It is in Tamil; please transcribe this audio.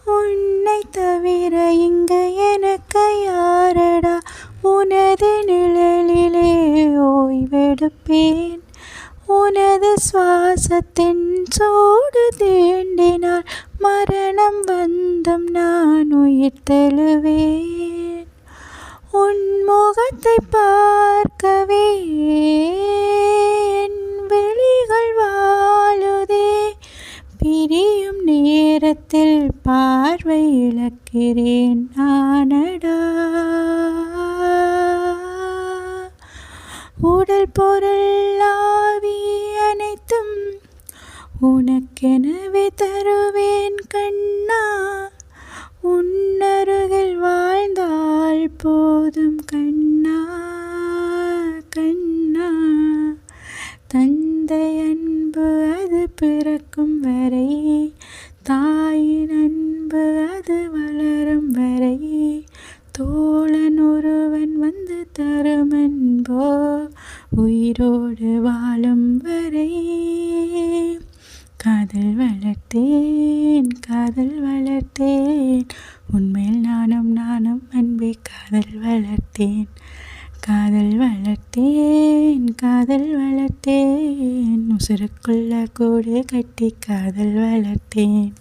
உன்னை தவிர இங்கு எனக்கு யாரடா, உனது நிழலிலே ஓய்வெடுப்பேன். உனது சுவாசத்தின் சூடு தீண்டினால் மரணம் வந்தும் நான் உயிர் தெழுவேன். உன் முகத்தை பார்க்கவே என் விழிகள் வாழுதே. பிரியும் நேரத்தில் பார்வை இழக்கிறேன் நானடா. உடல் பொருள் ஆவி அனைத்தும் உனக்கெனவே தருவேன் கண்ணா. உன்னருகில் வாழ்ந்தால் போதும் கண்ணா கண்ணா. தந்தை அன்பு அது பிறக்கும் வரை, தாயின் அன்பு அது வளரும் வரை, தோழன் ஒருவன் வந்து தரும் அன்போ உயிரோடு வாழும் வரை. காதல் வளர்த்தேன் காதல் வளர்த்தேன், உன்மேல் நானும் அன்பே காதல் வளர்த்தேன். காதல் வளர்த்தேன் காதல் வளர்த்தேன், உசுருக்குள்ள கூடு கட்டி காதல் வளர்த்தேன்.